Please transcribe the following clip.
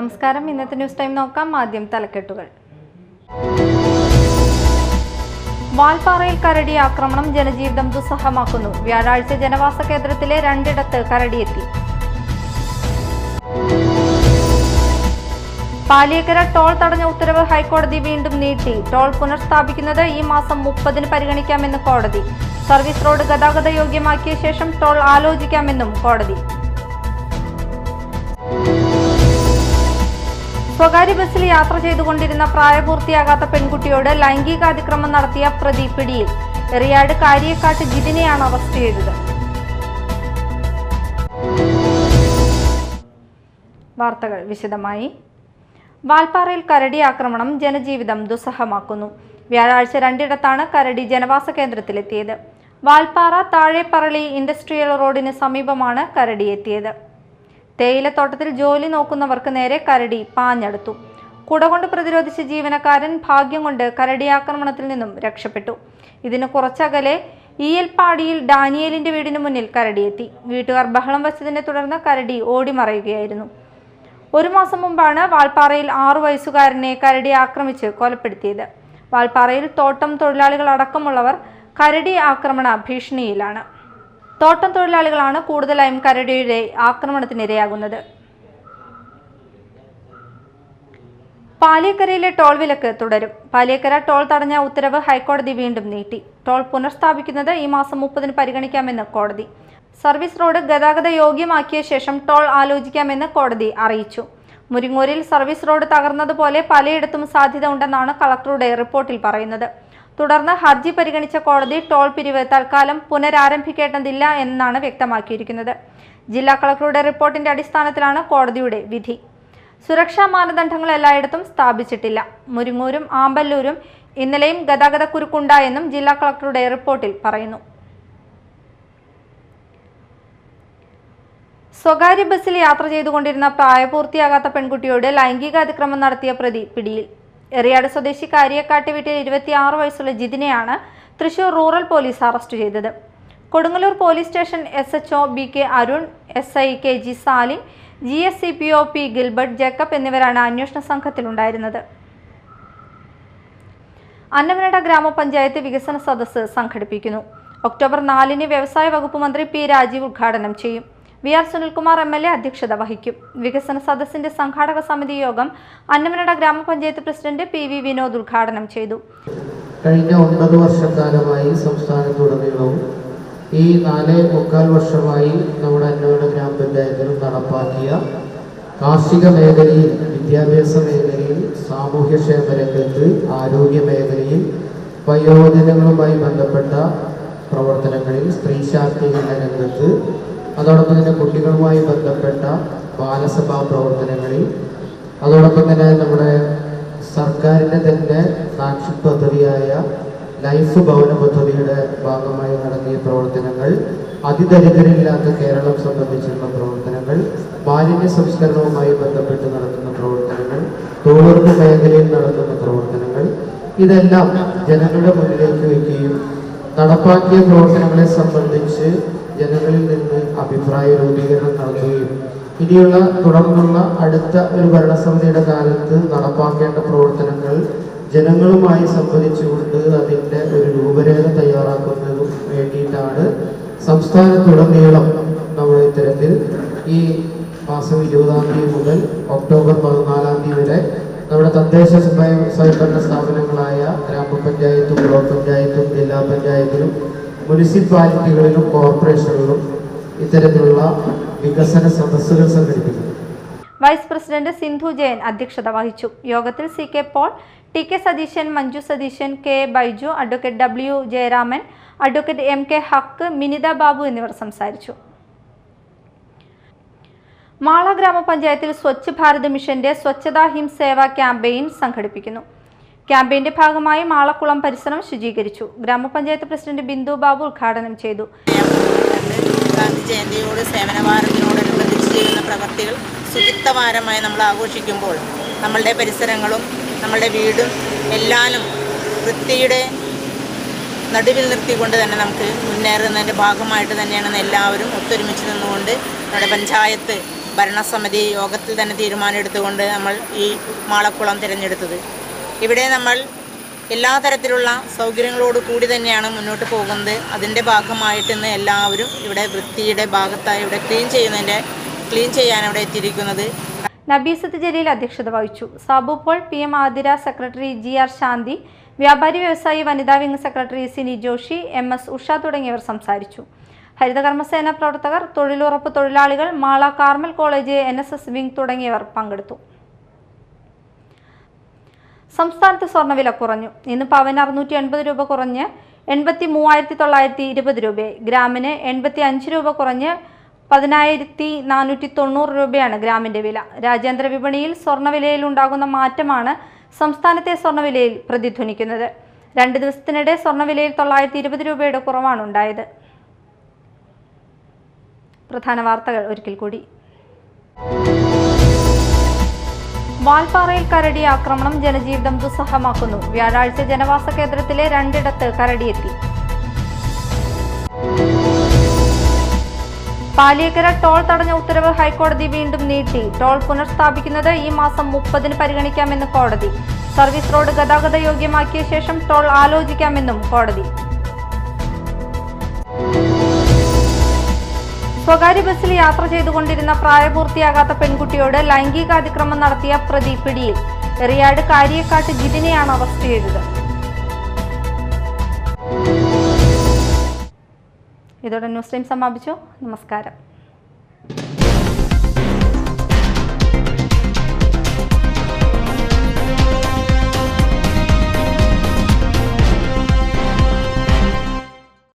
നമസ്കാരം. ഇന്നത്തെ news time നോക്കാം. ആദ്യം തലക്കെട്ടുകൾ. വാൽപ്പാറയിൽ കരടി ആക്രമണം ജനജീവിതം ദുസ്സഹമാക്കുന്നു. വ്യാഴാഴ്ച ജനവാസ കേന്ദ്രത്തിലെ 2 കരടിയെത്തി. പാലിയേക്കര ടോൾ തടഞ്ഞ ഉത്തരവ് ഹൈക്കോടതി വീണ്ടും നീട്ടി. ടോൾ പുനഃസ്ഥാപിക്കുന്നത് ഈ മാസം 30 പരിഗണിക്കാമെന്ന് കോടതി. സർവീസ് റോഡ് ഗതാഗത യോഗ്യമാക്കിയ ശേഷം ടോൾ ആലോചിക്കാമെന്നും കോടതി. സ്വകാര്യ ബസ്സിൽ യാത്ര ചെയ്തുകൊണ്ടിരുന്ന പ്രായപൂർത്തിയാകാത്ത പെൺകുട്ടിയോട് ലൈംഗികാതിക്രമം നടത്തിയ പ്രതി പിടിയിൽ. എറിയാട് കാര്യക്കാട്ട് ജിതിനെയാണ് അറസ്റ്റ് ചെയ്തത്. വാർത്തകൾ വിശദമായി. വാൽപ്പാറയിൽ കരടി ആക്രമണം ജനജീവിതം ദുസ്സഹമാക്കുന്നു. വ്യാഴാഴ്ച 2 കരടി ജനവാസ കേന്ദ്രത്തിലെത്തിയത്. വാൽപ്പാറ താഴെപ്പറളി ഇൻഡസ്ട്രിയൽ റോഡിന് സമീപമാണ് കരടി എത്തിയത്. തേയിലത്തോട്ടത്തിൽ ജോലി നോക്കുന്നവർക്ക് നേരെ കരടി പാഞ്ഞെടുത്തു. കുടകൊണ്ട് പ്രതിരോധിച്ച ജീവനക്കാരൻ ഭാഗ്യം കൊണ്ട് കരടി ആക്രമണത്തിൽ നിന്നും രക്ഷപ്പെട്ടു. ഇതിന് കുറച്ചകലെ ഈയൽപ്പാടിയിൽ ഡാനിയേലിന്റെ വീടിന് മുന്നിൽ കരടിയെത്തി. വീട്ടുകാർ ബഹളം വച്ചതിനെ തുടർന്ന് കരടി ഓടിമറയുകയായിരുന്നു. 1 മാസം മുമ്പാണ് വാൽപ്പാറയിൽ 6 വയസ്സുകാരനെ കരടി ആക്രമിച്ച് കൊലപ്പെടുത്തിയത്. വാൽപ്പാറയിൽ തോട്ടം തൊഴിലാളികൾ അടക്കമുള്ളവർ കരടി ആക്രമണ ഭീഷണിയിലാണ്. തോട്ടം തൊഴിലാളികളാണ് കൂടുതലായും കരടിയുടെ ആക്രമണത്തിനിരയാകുന്നത്. പാലിയേക്കരയിലെ ടോൾ വിലക്ക് തുടരും. പാലിയേക്കര ടോൾ തടഞ്ഞ ഉത്തരവ് ഹൈക്കോടതി വീണ്ടും നീട്ടി. ടോൾ പുനഃസ്ഥാപിക്കുന്നത് ഈ മാസം 30 പരിഗണിക്കാമെന്ന് കോടതി. സർവീസ് റോഡ് ഗതാഗത യോഗ്യമാക്കിയ ശേഷം ടോൾ ആലോചിക്കാമെന്ന് കോടതി അറിയിച്ചു. മുരിങ്ങൂരിൽ സർവീസ് റോഡ് തകർന്നതുപോലെ പലയിടത്തും സാധ്യത ഉണ്ടെന്നാണ് കളക്ടറുടെ റിപ്പോർട്ടിൽ പറയുന്നത്. തുടർന്ന് ഹർജി പരിഗണിച്ച കോടതി ടോൾ പിരിവ് തൽക്കാലം പുനരാരംഭിക്കേണ്ടതില്ല എന്നാണ് വ്യക്തമാക്കിയിരിക്കുന്നത്. ജില്ലാ കളക്ടറുടെ റിപ്പോർട്ടിന്റെ അടിസ്ഥാനത്തിലാണ് കോടതിയുടെ വിധി. സുരക്ഷാ മാനദണ്ഡങ്ങൾ എല്ലായിടത്തും സ്ഥാപിച്ചിട്ടില്ല. മുരിങ്ങൂരും ആമ്പല്ലൂരും ഇന്നലെയും ഗതാഗതക്കുരുക്കുണ്ടായെന്നും ജില്ലാ കളക്ടറുടെ റിപ്പോർട്ടിൽ പറയുന്നു. സ്വകാര്യ ബസ്സിൽ യാത്ര ചെയ്തുകൊണ്ടിരുന്ന പ്രായപൂർത്തിയാകാത്ത പെൺകുട്ടിയോട് ലൈംഗികാതിക്രമം നടത്തിയ പ്രതി പിടിയിൽ. എറിയാട് സ്വദേശി കാര്യക്കാട്ട് വീട്ടിൽ 26 വയസ്സുള്ള ജിതിനെയാണ് തൃശൂർ റൂറൽ പോലീസ് അറസ്റ്റ് ചെയ്തത്. Kodungallur police station SHO BK Arun, SI KG Salim, GSCPO P Gilbert Jacob എന്നിവരാണ് അന്വേഷണ സംഘത്തിലുണ്ടായിരുന്നത്. അന്നമനട ഗ്രാമപഞ്ചായത്ത് വികസന സദസ്സ് സംഘടിപ്പിക്കുന്നു. ഒക്ടോബർ 4 വ്യവസായ വകുപ്പ് മന്ത്രി P രാജീവ് ഉദ്ഘാടനം ചെയ്യും. VR സുനിൽകുമാർ MLA അധ്യക്ഷത വഹിക്കും. വികസന സദസ്സിന്റെ സംഘാടക സമിതി യോഗം അന്നമനട ഗ്രാമപഞ്ചായത്ത് പ്രസിഡന്റ് PV വിനോദ് ഉദ്ഘാടനം ചെയ്തു. കഴിഞ്ഞ 9 വർഷക്കാലമായി സംസ്ഥാനത്തുടനീളവും ഈ 4.25 വർഷമായി നമ്മുടെ അന്നമനട ഗ്രാമപഞ്ചായത്തിൽ നടപ്പാക്കിയ കാർഷിക മേഖലയിൽ, വിദ്യാഭ്യാസ മേഖലയിൽ, സാമൂഹ്യക്ഷേമ രംഗത്ത്, ആരോഗ്യ മേഖലയിൽ, വയോജനങ്ങളുമായി ബന്ധപ്പെട്ട പ്രവർത്തനങ്ങളിൽ, സ്ത്രീ ശാക്തീകരണ രംഗത്ത്, അതോടൊപ്പം തന്നെ കുട്ടികളുമായി ബന്ധപ്പെട്ട ബാലസഭാ പ്രവർത്തനങ്ങളിൽ, അതോടൊപ്പം തന്നെ നമ്മുടെ സർക്കാരിൻ്റെ തന്നെ ഫ്ലാഗ്ഷിപ്പ് പദ്ധതിയായ ലൈഫ് ഭവന പദ്ധതിയുടെ ഭാഗമായി നടത്തിയ പ്രവർത്തനങ്ങൾ, അതിദരിദ്രരില്ലാത്ത കേരളം സംബന്ധിച്ചുള്ള പ്രവർത്തനങ്ങൾ, മാലിന്യ സംസ്കരണവുമായി ബന്ധപ്പെട്ട് നടത്തുന്ന പ്രവർത്തനങ്ങൾ, തൊഴിലുറപ്പ് മേഖലയിൽ നടത്തുന്ന പ്രവർത്തനങ്ങൾ, ഇതെല്ലാം ജനങ്ങളുടെ മുന്നിലേക്ക് വയ്ക്കുകയും നടപ്പാക്കിയ പ്രവർത്തനങ്ങളെ സംബന്ധിച്ച് ജനങ്ങളിൽ നിന്ന് അഭിപ്രായ രൂപീകരണം നടത്തുകയും ഇനിയുള്ള തുടർന്നുള്ള അടുത്ത ഒരു ഭരണസമിതിയുടെ കാലത്ത് നടപ്പാക്കേണ്ട പ്രവർത്തനങ്ങൾ ജനങ്ങളുമായി സംവദിച്ചുകൊണ്ട് അതിൻ്റെ ഒരു രൂപരേഖ തയ്യാറാക്കുന്നതിനും വേണ്ടിയിട്ടാണ് സംസ്ഥാനത്തുടനീളം നമ്മുടെ ഇത്തരത്തിൽ ഈ മാസം 20 മുതൽ ഒക്ടോബർ 14 വരെ നമ്മുടെ തദ്ദേശ സ്വയംഭരണ സ്ഥാപനങ്ങളായ ഗ്രാമപഞ്ചായത്തും, ബ്ലോക്ക് പഞ്ചായത്തും, ജില്ലാ പഞ്ചായത്തിലും, മുനിസിപ്പാലിറ്റികളിലും കോർപ്പറേഷനുകളിലും ഇത്തരത്തിലുള്ള വികസന സദസ്സുകൾ സംഘടിപ്പിക്കുന്നു. വൈസ് പ്രസിഡന്റ് സിന്ധു ജയൻ അധ്യക്ഷത വഹിച്ചു. യോഗത്തിൽ CK Paul, TK Satheesan, Manju Satheesan, K Baiju, advocate W Jayaraman, advocate MK Haq, Minitha Babu എന്നിവർ സംസാരിച്ചു. മാള ഗ്രാമപഞ്ചായത്തിൽ സ്വച്ഛ് ഭാരത് മിഷന്റെ സ്വച്ഛതാ ഹിം സേവ ക്യാമ്പയിൻ സംഘടിപ്പിക്കുന്നു. ക്യാമ്പയിന്റെ ഭാഗമായി മാളക്കുളം പരിസരം ശുചീകരിച്ചു. ഗ്രാമപഞ്ചായത്ത് പ്രസിഡന്റ് ബിന്ദു ബാബു ഉദ്ഘാടനം ചെയ്തു. ഗാന്ധി ജയന്തിയോട് സേവനവാരത്തിനോടനുബന്ധിച്ച് ചെയ്യുന്ന പ്രവൃത്തികൾ ശുചിത്വവാരമായി നമ്മൾ ആഘോഷിക്കുമ്പോൾ നമ്മളുടെ പരിസരങ്ങളും നമ്മളുടെ വീടും എല്ലാനും വൃത്തിയുടെ നടുവിൽ നിർത്തിക്കൊണ്ട് തന്നെ നമുക്ക് മുന്നേറുന്നതിൻ്റെ ഭാഗമായിട്ട് തന്നെയാണ് എല്ലാവരും ഒത്തൊരുമിച്ച് നിന്നുകൊണ്ട് നമ്മുടെ പഞ്ചായത്ത് ഭരണസമിതി യോഗത്തിൽ തന്നെ തീരുമാനമെടുത്തുകൊണ്ട് നമ്മൾ ഈ മാളക്കുളം തിരഞ്ഞെടുത്തത്. ഇവിടെ നമ്മൾ എല്ലാ തരത്തിലുള്ള സൗകര്യങ്ങളോട് കൂടി തന്നെയാണ് മുന്നോട്ട് പോകുന്നത്. അതിൻ്റെ ഭാഗമായിട്ട് ഇന്ന് എല്ലാവരും ഇവിടെ വൃത്തിയുടെ ഭാഗത്തായി ഇവിടെ ക്ലീൻ ചെയ്യാൻ ഇവിടെ എത്തിയിരിക്കുന്നത്. നബീസത്ത് ജലീൽ അധ്യക്ഷത വഹിച്ചു. Sabu Paul, PM Athira, secretary GR Shanthi, വ്യാപാരി വ്യവസായി വനിതാ wing secretary Sini Joshy, MS Usha തുടങ്ങിയവർ സംസാരിച്ചു. ഹരിതകർമ്മസേന പ്രവർത്തകർ, തൊഴിലുറപ്പ് തൊഴിലാളികൾ, Mala Carmel college NSS wing തുടങ്ങിയവർ പങ്കെടുത്തു. സംസ്ഥാനത്ത് സ്വർണ്ണവില കുറഞ്ഞു. ഇന്ന് പവന് 680 രൂപ കുറഞ്ഞ് 83,920 രൂപയായി. ഗ്രാമിന് 85 രൂപ കുറഞ്ഞ് 10,490 രൂപയാണ് ഗ്രാമിന്റെ വില. രാജ്യാന്തര വിപണിയിൽ സ്വർണ്ണവിലയിൽ ഉണ്ടാകുന്ന മാറ്റമാണ് സംസ്ഥാനത്തെ സ്വർണ്ണവിലയിൽ പ്രതിധ്വനിക്കുന്നത്. 2 ദിവസത്തിനിടെ സ്വർണ്ണവിലയിൽ 920 രൂപയുടെ കുറവാണ് ഉണ്ടായത്. പ്രധാന വാർത്തകൾ ഒരിക്കൽ കൂടി. വാൽപ്പാറയിൽ കരടി ആക്രമണം ജനജീവിതം ദുസ്സഹമാക്കുന്നു. വ്യാഴാഴ്ച ജനവാസ കേന്ദ്രത്തിലെ 2 കരടിയെത്തി. പാലിയേക്കര ടോൾ തടഞ്ഞ ഉത്തരവ് ഹൈക്കോടതി വീണ്ടും നീട്ടി. ടോൾ പുനഃസ്ഥാപിക്കുന്നത് ഈ മാസം 30-ന് പരിഗണിക്കാമെന്ന് കോടതി. സർവീസ് റോഡ് ഗതാഗത യോഗ്യമാക്കിയ ശേഷം ടോൾ ആലോചിക്കാമെന്നും കോടതി. സ്വകാര്യ ബസ്സിൽ യാത്ര ചെയ്തുകൊണ്ടിരുന്ന പ്രായപൂർത്തിയാകാത്ത പെൺകുട്ടിയോട് ലൈംഗികാതിക്രമം നടത്തിയ പ്രതി പിടിയിൽ. എറിയാട് കാര്യക്കാട്ട് ജിതിനെയാണ് അറസ്റ്റ് ചെയ്തത്. ഇതോടെ ന്യൂസ് ടൈം സമാപിച്ചു. നമസ്കാരം.